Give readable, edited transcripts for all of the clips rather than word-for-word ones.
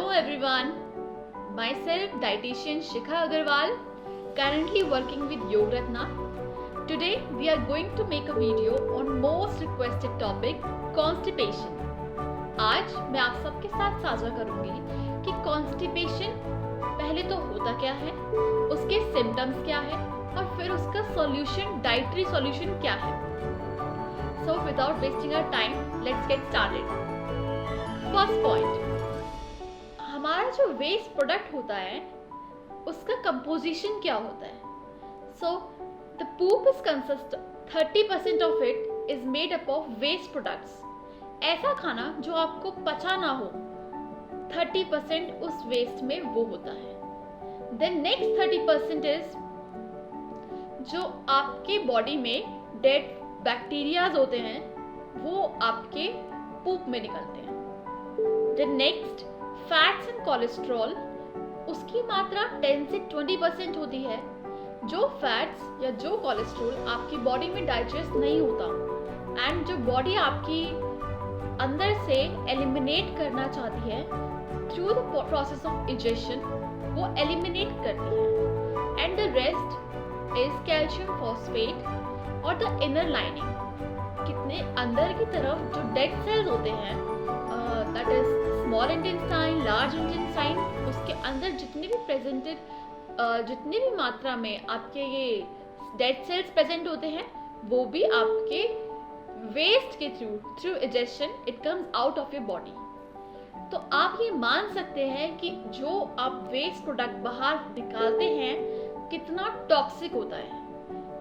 Hello everyone, myself dietitian Shikha Agarwal, currently working with Yogratna. Today we are going to make a video on most requested topic constipation. आज मैं आप सबके साथ साझा करूंगी कि constipation पहले तो होता क्या है, उसके symptoms क्या है और फिर उसका solution, dietary solution क्या है. So without wasting our time, let's get started. First point. हमारा जो वेस्ट प्रोडक्ट होता है उसका कंपोजिशन क्या होता है. So the poop is consist 30% of it is made up of waste products. ऐसा खाना जो आपको पचा ना हो 30% उस वेस्ट में वो होता है. देन नेक्स्ट 30% इज जो आपके बॉडी में डेड बैक्टीरियाज होते हैं वो आपके पूप में निकलते हैं. Then next fats and cholesterol, उसकी मात्रा 10 से 20% होती है. जो फैट्स या जो कोलेस्ट्रॉल आपकी बॉडी में डाइजेस्ट नहीं होता एंड जो बॉडी आपकी अंदर से एलिमिनेट करना चाहती है through the process of digestion, वो एलिमिनेट करती है. And the rest is calcium phosphate और द इनर लाइनिंग. कितने अंदर की तरफ जो डेड सेल्स होते हैं, that is small intestine, large intestine, उसके अंदर जितने भी प्रेजेंटेड जितनी भी मात्रा में आपके ये डेड सेल्स प्रेजेंट होते हैं वो भी आपके वेस्ट के through digestion it comes out of your body. तो आप ये मान सकते हैं कि जो आप वेस्ट प्रोडक्ट बाहर निकालते हैं कितना टॉक्सिक होता है.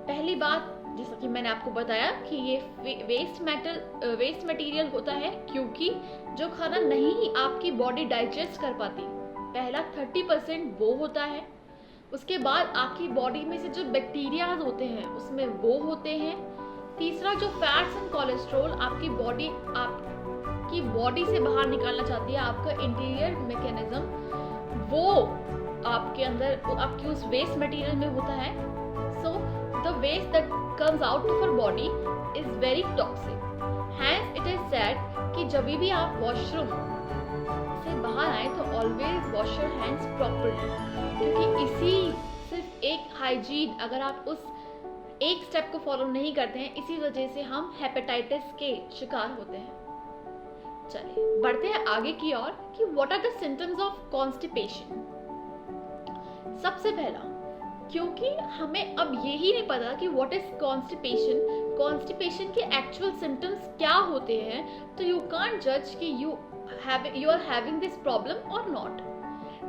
पहली बात, जैसा कि मैंने आपको बताया कि ये वेस्ट मटेरियल होता है क्योंकि जो खाना नहीं आपकी बॉडी डाइजेस्ट कर पाती, पहला 30% वो होता है. उसके बाद आपकी बॉडी में से जो बैक्टीरियाज होते हैं उसमें वो होते हैं. तीसरा, जो फैट्स एंड कोलेस्ट्रॉल आपकी बॉडी से बाहर निकालना चाहती है, आपका इंटीरियर मैकेनिज्म, वो आपके अंदर आपकी उस वेस्ट मटेरियल में होता है. So the waste that comes out of our body is very toxic. Hence it is said कि जब भी आप वॉशरूम से बाहर आए तो always wash your hands properly, क्योंकि इसी सिर्फ एक हाइजीन, अगर आप उस एक स्टेप को फॉलो नहीं करते हैं, इसी वजह से हम हेपेटाइटिस के शिकार होते हैं. चलिए बढ़ते हैं आगे की ओर कि what are the symptoms of constipation. सबसे पहला, क्योंकि हमें अब यही नहीं पता कि व्हाट इज कॉन्स्टिपेशन के एक्चुअल सिम्टम्स क्या होते हैं, तो यू कांट जज कि you are having this problem और not.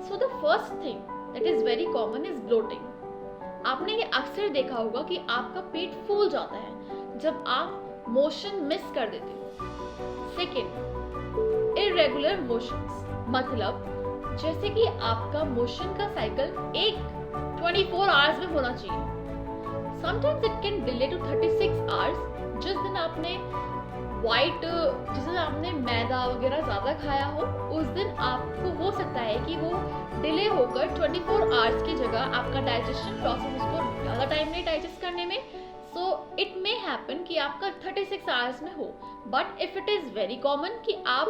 So the first thing that is very common is bloating. आपने ये अक्सर देखा होगा कि आपका पेट फूल जाता है जब आप मोशन मिस कर देते हो. सेकेंड, इरेगुलर मोशंस, मतलब जैसे कि आपका मोशन का साइकिल एक 24 आवर्स में होना चाहिए. Sometimes it can delay to 36 hours. जिस दिन आपने मैदा वगैरह ज़्यादा खाया हो, उस दिन आपको हो सकता है कि वो डिले होकर 24 आवर्स की जगह आपका डाइजेशन प्रोसेस उसको ज़्यादा टाइम नहीं डाइजेस्ट करने में. सो इट मे हैपन कि आपका 36 आवर्स में हो. But if it is very common कि आप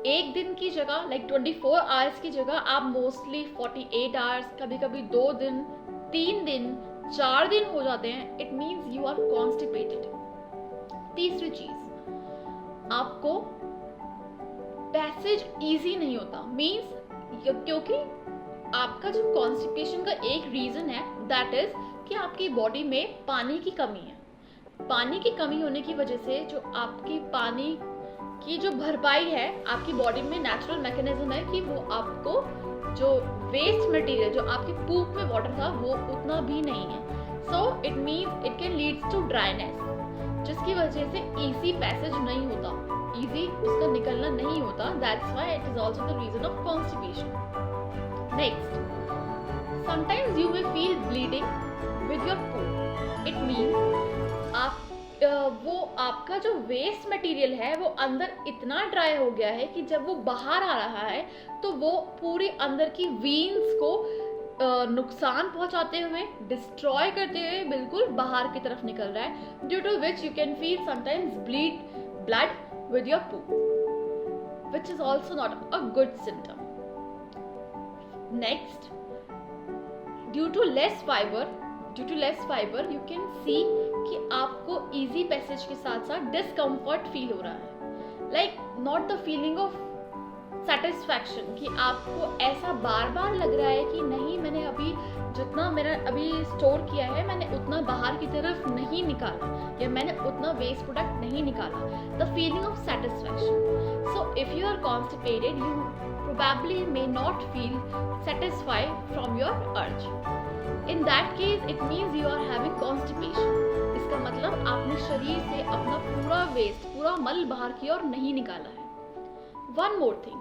एक दिन की जगह 24 आवर्स की जगह आप मोस्टली 48 आवर्स, कभी कभी 2 दिन, 3 दिन, 4 दिन हो जाते हैं, it means you are constipated. तीसरी चीज, आपको पैसेज इजी नहीं होता, मीन्स क्योंकि आपका जो कॉन्स्टिपेशन का एक रीजन है दैट इज कि आपकी बॉडी में पानी की कमी है. पानी की कमी होने की वजह से जो आपकी पानी की जो भरपाई है आपकी बॉडी में नेचुरल मैकेनिज्म है कि वो आपको जो वेस्ट मटेरियल जो आपके पूप में वाटर था वो उतना भी नहीं है. So it means it can leads to dryness, जिसकी वजह से इजी पैसेज नहीं होता, इजी उसका निकलना नहीं होता. That's why it is also the reason of constipation. Next, sometimes you may feel bleeding with your poop. It means आप वो आपका जो वेस्ट मटेरियल है वो अंदर इतना ड्राई हो गया है कि जब वो बाहर आ रहा है तो वो पूरी अंदर की वीन्स को नुकसान पहुंचाते हुए, डिस्ट्रॉय करते हुए बिल्कुल बाहर की तरफ निकल रहा है, due to which you can feel sometimes blood with your poop, which is also not a good symptom. Next, due to less fibre you can see कि आपको इजी पैसेज के साथ साथ डिस्कम्फर्ट फील हो रहा है, like not the feeling of satisfaction कि आपको ऐसा बार बार लग रहा है कि नहीं, मैंने अभी जितना मेरा अभी स्टोर किया है मैंने उतना बाहर की तरफ नहीं निकाला, या मैंने उतना वेस्ट प्रोडक्ट नहीं निकाला, the feeling of satisfaction. So if you are constipated you probably may not feel satisfied from your urge. In that case it means you are having constipation. इसका मतलब आपने शरीर से अपना पूरा वेस्ट, पूरा मल बाहर की ओर नहीं निकाला है. One more thing,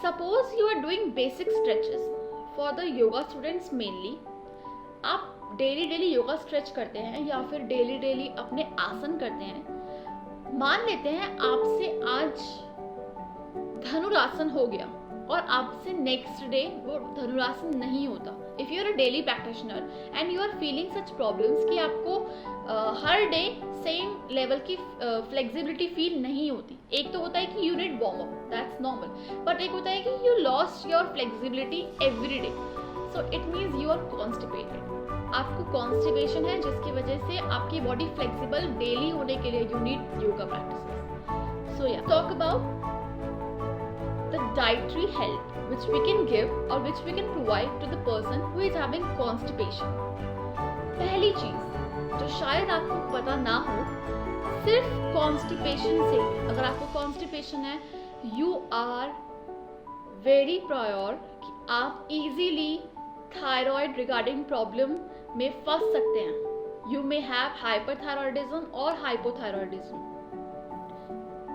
suppose you are doing basic stretches for the yoga students mainly. आप डेली योगा स्ट्रेच करते हैं या फिर डेली अपने आसन करते हैं. मान लेते हैं आपसे आज धनुरासन हो गया और आपसे नेक्स्ट डे वो धनुरासन नहीं होता. If you are a daily practitioner and you are feeling such problems कि आपको हर डे सेम लेवल की फ्लेक्सिबिलिटी फील नहीं होती. एक तो होता है कि you need warm up, that's normal, but एक होता है कि you lost your flexibility every day. So it means you are constipated. आपको कॉन्स्टिपेशन है जिसकी वजह से आपकी बॉडी फ्लेक्सिबल डेली होने के लिए यू नीड योगा प्रैक्टिसेस. सो या talk about the dietary help which we can give or which we can provide to the person who is having constipation. पहली चीज जो शायद आपको पता ना हो, सिर्फ constipation से, अगर आपको constipation है, you are very prior कि आप easily thyroid regarding problem में फंस सकते हैं. You may have hyperthyroidism और hypothyroidism.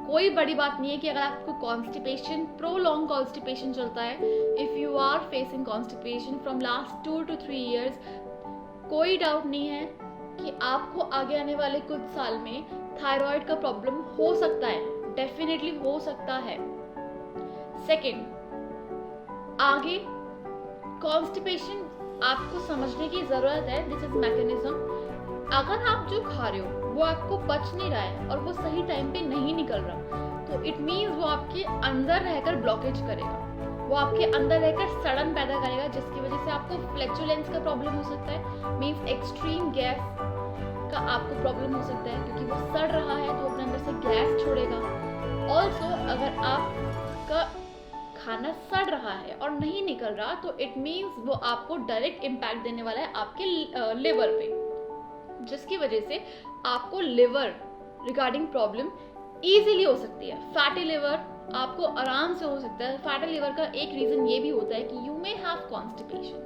कोई बड़ी बात नहीं है कि अगर आपको कॉन्स्टिपेशन, प्रोलॉन्ग कॉन्स्टिपेशन चलता है, if you are facing constipation from last 2 to 3 years, कोई डाउट नहीं है कि आपको आगे आने वाले कुछ साल में थायराइड का प्रॉब्लम हो सकता है, डेफिनेटली हो सकता है. सेकेंड, आगे कॉन्स्टिपेशन आपको समझने की जरूरत है. This is mechanism. अगर आप जो खा रहे हो वो आपको पच नहीं रहा है और वो सही टाइम पे नहीं निकल रहा, तो इट मीन्स वो आपके अंदर रहकर ब्लॉकेज करेगा, वो आपके अंदर रहकर सड़न पैदा करेगा, जिसकी वजह से आपको फ्लैचुलेंस का प्रॉब्लम हो सकता है. मीन्स एक्सट्रीम गैस का आपको प्रॉब्लम हो सकता है क्योंकि वो सड़ रहा है तो अपने अंदर से गैस छोड़ेगा. ऑल्सो अगर आपका खाना सड़ रहा है और नहीं निकल रहा तो इट मीन्स वो आपको डायरेक्ट इम्पैक्ट देने वाला है आपके लिवर पे, जिसकी वजह से आपको लिवर रिगार्डिंग प्रॉब्लम इजीली हो सकती है. फैटी लिवर आपको आराम से हो सकता है. फैटी लिवर का एक रीजन ये भी होता है कि यू मे हैव कॉन्स्टिपेशन.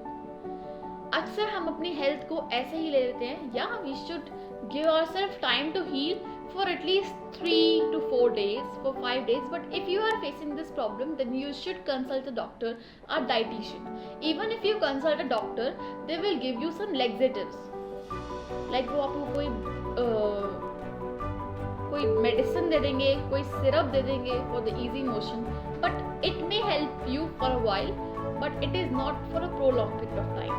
अक्सर हम अपनी हेल्थ को ऐसे ही ले लेते हैं, या we should give ourselves time to heal for at least 3 to 4 days, for 5 days. But if you are facing this problem, then you should consult a doctor or dietitian. Even if you consult a doctor, they will give you some laxatives. Like वो आपको कोई medicine दे देंगे, कोई syrup दे देंगे for the easy motion. But it may help you for a while, but it is not for a prolonged period of time.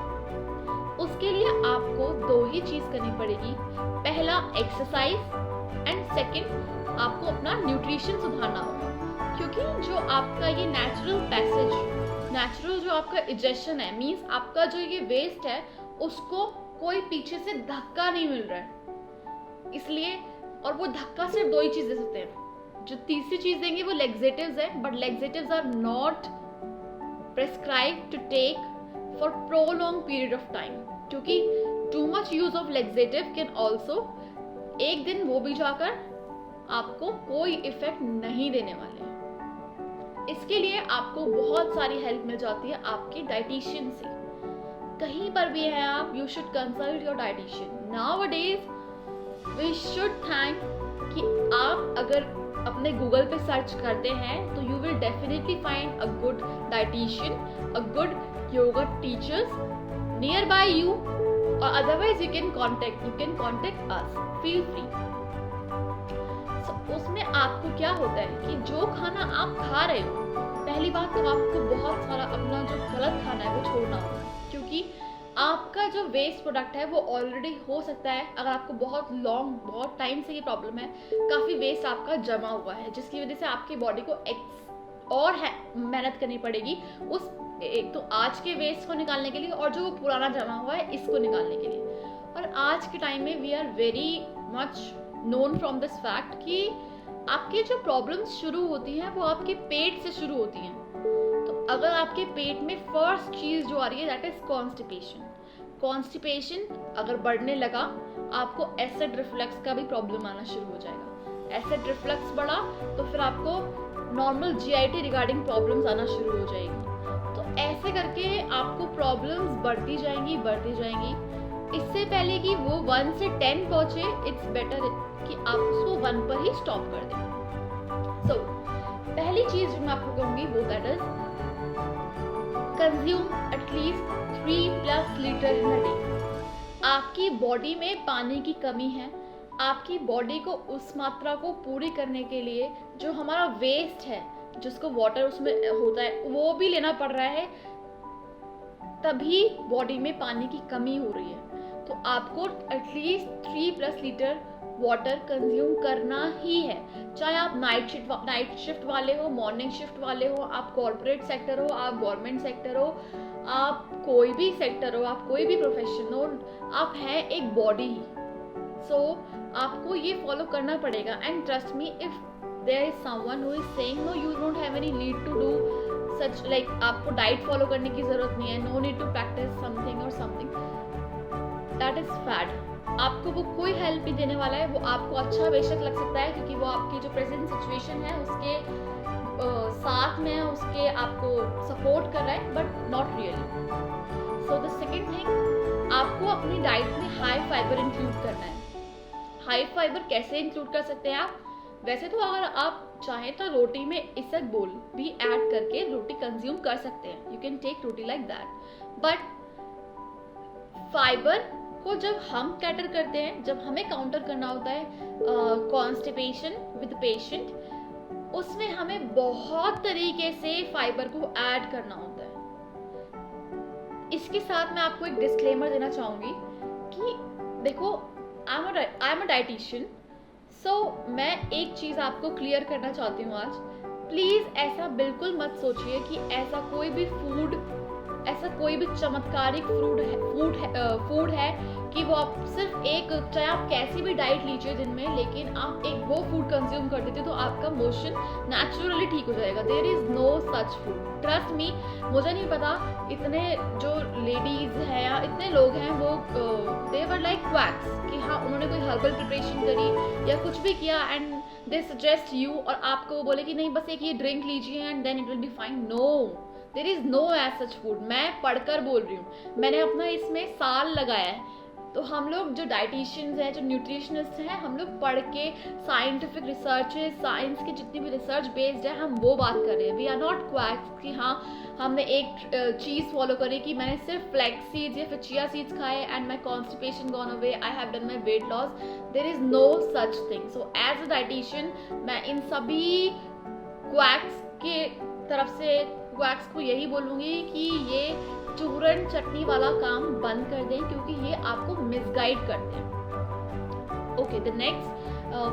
उसके लिए आपको 2 ही चीज करनी पड़ेगी. पहला एक्सरसाइज एंड सेकेंड आपको अपना न्यूट्रिशन सुधारना होगा, क्योंकि जो आपका ये नेचुरल पैसेज, नेचुरल जो आपका इजेशन है, मीन्स आपका जो ये वेस्ट है उसको कोई पीछे से धक्का नहीं मिल रहा है. इसलिए, और वो धक्का सिर्फ 2 ही चीज दे सकते हैं. जो तीसरी चीज देंगे वो लेक्सेटिव्स है, but laxatives are not prescribed to take for prolong period of time, क्योंकि too much use of laxative can also एक दिन वो भी जाकर आपको कोई इफेक्ट नहीं देने वाले हैं. इसके लिए आपको बहुत सारी हेल्प मिल जाती है आपके डाइटिशियन से. कहीं पर भी हैं आप, you should consult your dietitian. Nowadays we should thank कि आप अगर अपने गूगल पे सर्च करते हैं तो you will definitely find a good dietitian, a good yoga teachers near by you, or otherwise you can contact us, feel free. So, उसमें आपको क्या होता है कि जो खाना आप खा रहे हो, पहली बात तो आपको बहुत सारा अपना जो गलत खाना है वो छोड़ना होगा, क्योंकि आपका जो वेस्ट प्रोडक्ट है वो ऑलरेडी हो सकता है, अगर आपको बहुत टाइम से ये प्रॉब्लम है, काफ़ी वेस्ट आपका जमा हुआ है, जिसकी वजह से आपकी बॉडी को और मेहनत करनी पड़ेगी उस एक तो आज के वेस्ट को निकालने के लिए और जो पुराना जमा हुआ है इसको निकालने के लिए। और आज के टाइम में we are very much known from this fact कि आपकी जो प्रॉब्लम्स शुरू होती हैं वो आपके पेट से शुरू होती हैं। तो अगर आपके पेट में फर्स्ट चीज जो आ रही है दैट इज कॉन्स्टिपेशन। कॉन्स्टिपेशन अगर बढ़ने लगा आपको एसिड रिफ्लक्स का भी प्रॉब्लम आना शुरू हो जाएगा। एसिड रिफ्लक्स बढ़ा तो फिर आपको नॉर्मल जीआईटी रिगार्डिंग प्रॉब्लम्स आना शुरू हो जाएगी। तो ऐसे करके आपको प्रॉब्लम्स बढ़ती जाएंगी। इससे पहले कि वो 1 से 10 पहुंचे, इट्स बेटर कि आप उसको 1 पर ही स्टॉप कर दें। सो पहली चीज जो मैं आपको कहूंगी वो that is consume at least 3+ litre in a day. आपकी बॉडी में पानी की कमी है, आपकी बॉडी को उस मात्रा को पूरी करने के लिए जो हमारा वेस्ट है, जिसको वाटर उसमें होता है, वो भी लेना पड़ रहा है, तभी बॉडी में पानी की कमी हो रही है। तो आपको एटलीस्ट 3+ लीटर वाटर कंज्यूम करना ही है। चाहे आप नाइट शिफ्ट वाले हो, मॉर्निंग शिफ्ट वाले हो, आप कॉर्पोरेट सेक्टर हो, आप गवर्नमेंट सेक्टर हो, आप कोई भी सेक्टर हो, आप कोई भी प्रोफेशन हो, आप हैं एक बॉडी ही। सो आपको ये फॉलो करना पड़ेगा। And trust me, if there is someone who is saying no you don't have any need to do such, like आपको डाइट फॉलो करने की जरूरत नहीं है, no need to practice something और समथिंग, दैट इज फैड। आपको वो कोई हेल्प नहीं देने वाला है। वो आपको अच्छा बेशक लग सकता है क्योंकि वो आपकी जो प्रेजेंट सिचुएशन है उसके साथ में उसके आपको सपोर्ट कर रहा है, but not really. So the second thing, आपको अपनी डाइट में हाई फाइबर इंक्लूड करना है। हाई फाइबर कैसे इंक्लूड कर सकते हैं आप? वैसे तो अगर आप चाहें तो रोटी में इसक बोल भी ऐड करके रोटी कंज्यूम कर सकते हैं, you can take roti like that. But fibre को जब हम कैटर करते हैं, जब हमें काउंटर करना होता है कॉन्स्टिपेशन विद पेशेंट, उसमें हमें बहुत तरीके से फाइबर को ऐड करना होता है। इसके साथ मैं आपको एक डिस्क्लेमर देना चाहूंगी कि देखो, आई एम अ डाइटिशियन, सो मैं एक चीज आपको क्लियर करना चाहती हूँ आज। प्लीज ऐसा बिल्कुल मत सोचिए कि ऐसा कोई भी चमत्कारिक फूड है कि वो आप सिर्फ एक, चाहे आप कैसी भी डाइट लीजिए दिन में, लेकिन आप एक वो फूड कंज्यूम कर देते तो आपका मोशन नेचुरली ठीक हो जाएगा। There is no such food, trust me. मुझे नहीं पता, इतने जो लेडीज हैं या इतने लोग हैं वो दे वर लाइक क्वैक्स कि हाँ उन्होंने कोई हर्बल प्रिपरेशन करी या कुछ भी किया एंड दे सजेस्ट यू, और आपको वो बोले कि नहीं बस एक ये ड्रिंक लीजिए and then it will be fine. No, there is no as such food. मैं पढ़कर बोल रही हूँ, मैंने अपना इसमें साल लगाया है। तो हम लोग जो डाइटिशियंस हैं, जो न्यूट्रिशनिस्ट हैं, हम लोग पढ़ के साइंटिफिक रिसर्चेस, साइंस की जितनी भी रिसर्च बेस्ड है, हम वो बात कर रहे हैं। वी आर नॉट क्वैक्स कि हाँ हमने एक चीज़ फॉलो करी कि मैंने सिर्फ फ्लैक्स सीड्स या फिर चिया सीड्स खाए and my constipation gone away, I have done my weight loss. There is no such thing. So as a dietitian मैं इन सभी क्वैक्स के तरफ से क्वैक्स को यही बोलूँगी कि ये चूरन चटनी वाला काम बंद कर दें, क्योंकि ये आपको मिसगाइड करते हैं। ओके, द नेक्स्ट,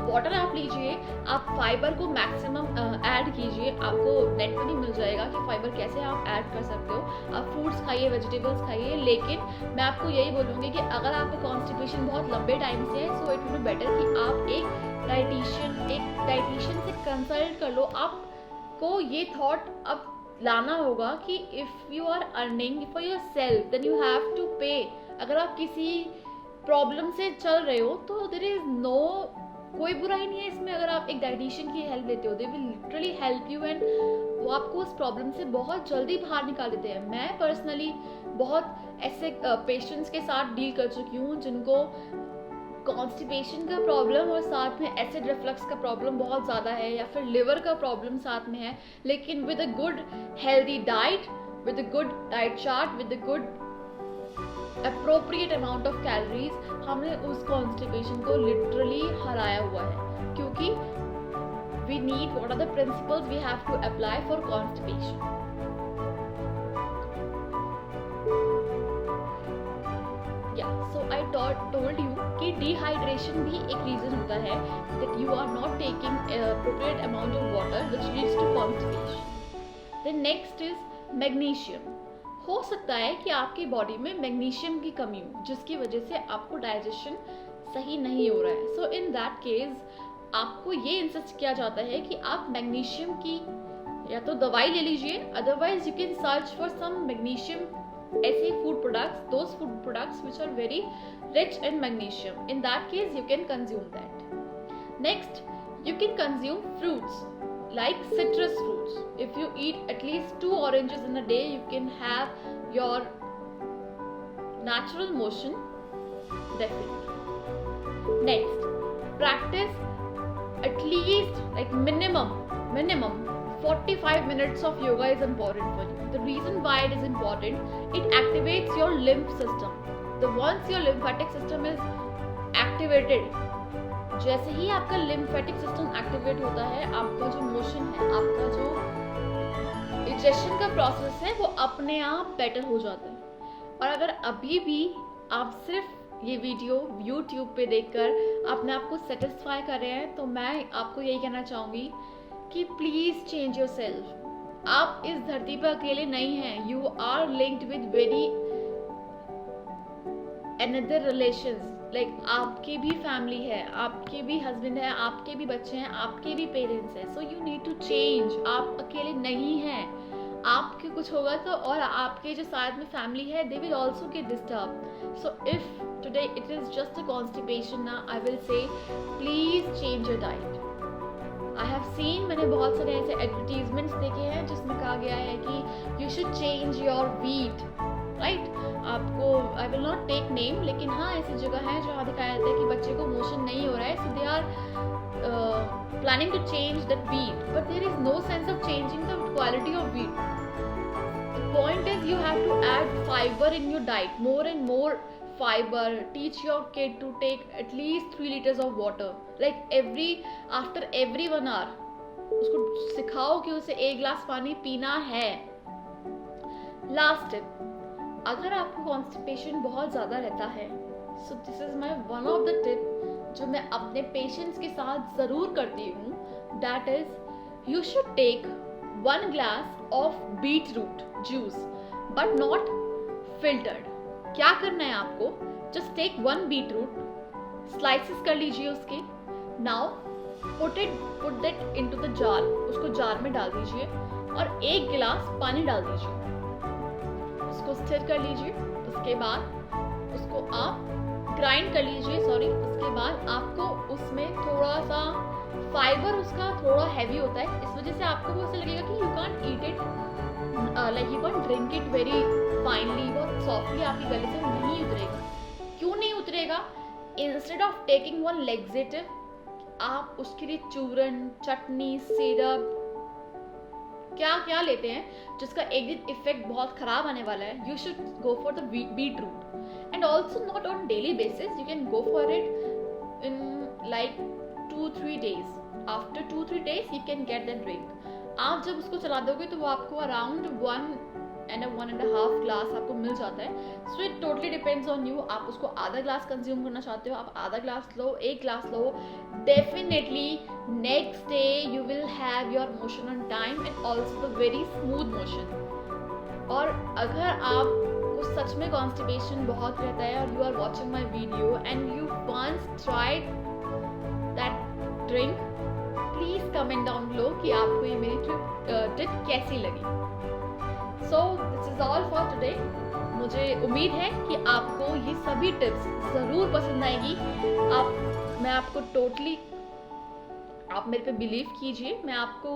वाटर आप लीजिए, आप फाइबर को मैक्सिमम ऐड कीजिए। आपको नेट पर भी मिल जाएगा कि फाइबर कैसे आप ऐड कर सकते हो। आप फ्रूट्स खाइए, वेजिटेबल्स खाइए, लेकिन मैं आपको यही बोलूँगी कि अगर आपको कॉन्स्टिपेशन बहुत लंबे टाइम से है, so it will be better कि आप एक डाइटिशियन से कंसल्ट कर लो। आपको ये थॉट अब लाना होगा कि if you are earning for yourself then you have to pay. अगर आप किसी प्रॉब्लम से चल रहे हो तो देयर इज नो, कोई बुराई नहीं है इसमें अगर आप एक डाइटिशियन की हेल्प लेते हो। They will literally help you and वो आपको उस प्रॉब्लम से बहुत जल्दी बाहर निकाल देते हैं। मैं पर्सनली बहुत ऐसे पेशेंट्स के साथ डील कर चुकी हूँ जिनको कॉन्स्टिपेशन का प्रॉब्लम और साथ में एसिड रिफ्लक्स का प्रॉब्लम बहुत ज़्यादा है, या फिर लिवर का प्रॉब्लम साथ में है, लेकिन with a good healthy diet, with a good diet chart, with a good appropriate amount of calories, हमने उस कॉन्स्टिपेशन को लिटरली हराया हुआ है। क्योंकि we need, what are the principles we have to apply for constipation. I told you कि dehydration भी एक रीजन होता है that you are not taking appropriate amount of water which leads to constipation. The next is magnesium. हो सकता है कि आपकी बॉडी में मैग्नीशियम की कमी हो, जिसकी वजह से आपको डाइजेशन सही नहीं हो रहा है। सो इन दैट केस आपको ये इंसिस्ट किया जाता है कि आप मैग्नीशियम की या तो दवाई ले लीजिए, otherwise you can search for some magnesium ऐसे food products, those food products which are very rich in magnesium. In that case you can consume that. Next, you can consume fruits like citrus fruits. If you eat at least 2 oranges in a day, you can have your natural motion definitely. Next, practice at least like minimum 45 minutes of yoga is important for you. The reason why it is important, it activates your lymph system. The once your lymphatic system is activated, जैसे ही आपका lymphatic system activate होता है, आपका जो motion है, आपका जो digestion का process है, वो अपने आप better हो जाता है। और अगर अभी भी आप सिर्फ ये वीडियो YouTube पे देखकर अपने आप को satisfy कर रहे हैं, तो मैं आपको यही कहना चाहूँगी कि please change yourself. आप इस धरती पर अकेले नहीं हैं. You are linked with very another relations, like आपके भी फैमिली है, आपके भी हस्बैंड है, आपके भी बच्चे हैं, आपके भी पेरेंट्स हैं. So you need to change. आप अकेले नहीं हैं. आपके कुछ होगा तो और आपके जो साथ में फैमिली है, they will also get disturbed. So if today it is just a constipation, now I will say please change your diet. I have seen, मैंने बहुत सारे ऐसे एडवर्टीजमेंट्स देखे हैं जिसमें कहा गया है कि you should change your wheat. Right, आपको I will not take name, लेकिन हाँ ऐसी जगह है जहाँ दिखाया जाता है कि बच्चे को मोशन नहीं हो रहा है, so they are planning to change that wheat, but there is no sense of changing the quality of wheat. The point is you have to add fibre in your diet, more and more fibre. Teach your kid to take at least 3 liters of water, like after every 1 hour. उसको सिखाओ कि उसे 1 glass पानी पीना है. Last tip, अगर आपको constipation बहुत ज़्यादा रहता है, so this is my one of the tip जो मैं अपने पेशेंट्स के साथ ज़रूर करती हूँ. That is you should take 1 glass of beetroot juice, but not filtered. क्या करना है आपको, जस्ट टेक 1 बीटरूट, स्लाइसिस कर लीजिए उसके. Now put that into the jar, उसको जार में डाल दीजिए और 1 गिलास पानी डाल दीजिए. उसको स्टिर कर लीजिए. उसके बाद उसको आप ग्राइंड कर लीजिए, उसके बाद आपको उसमें थोड़ा सा फाइबर उसका थोड़ा हैवी होता है, इस वजह से आपको वो ऐसा लगेगा कि you can't eat it, like you can't drink it very finally, बहुत सॉफ्टली आपकी गले से नहीं उतरेगा. क्यों नहीं उतरेगा? इंस्टेड ऑफ टेकिंग 1 laxative, आप उसके लिए चूरन, चटनी, सिरप, क्या क्या लेते हैं जिसका एक दिन इफेक्ट बहुत खराब आने वाला है. You should go for the beetroot, and also not on daily basis, you can go for it in like 2-3 days. After 2-3 days you can get that drink. आप जब उसको चला दोगे तो वो आपको अराउंड 1.5 glass आपको मिल जाता है. So it totally depends on you. आप उसको आधा ग्लास कंज्यूम करना चाहते हो, आप आधा glass low, 1 glass low. Definitely next day you will have your motion on time and also very smooth motion. और अगर आपको सच में कॉन्स्टिपेशन बहुत रहता है और you are watching my video and you once tried that drink, please comment down below कि आपको ये मेरी ट्रिप कैसी लगी. So this is all for today. मुझे उम्मीद है कि आपको ये सभी टिप्स ज़रूर पसंद आएगी. मैं आपको टोटली, आप मेरे पे बिलीव कीजिए, मैं आपको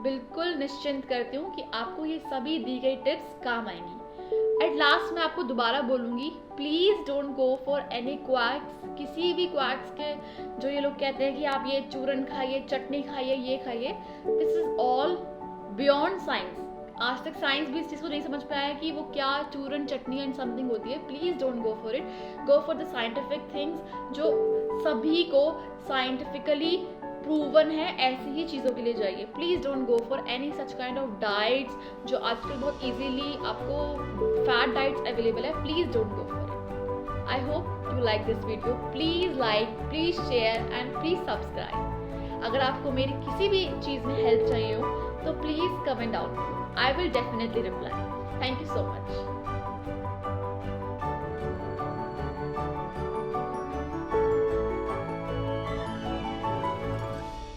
बिल्कुल निश्चिंत करती हूँ कि आपको ये सभी दी गई टिप्स काम आएंगी. एट लास्ट मैं आपको दोबारा बोलूँगी, please don't go for any quacks. किसी भी क्वैक्स के जो ये लोग कहते हैं कि आप ये चूरन खाइए, चटनी खाइए, ये खाइए, this is all beyond science. आज तक साइंस भी इस चीज़ को नहीं समझ पाया कि वो क्या चूरन, चटनी एंड समथिंग होती है. Please don't go for it. Go for the scientific things जो सभी को साइंटिफिकली प्रूवन है, ऐसी ही चीज़ों के लिए जाइए. Please don't go for any such kind of diets जो आजकल बहुत इजीली आपको फैट डाइट्स अवेलेबल है. Please don't go for it. I hope you like this video. Please like, please share and please subscribe. अगर आपको मेरी किसी भी चीज़ में हेल्प चाहिए हो तो please comment down. I will definitely reply. Thank you so much.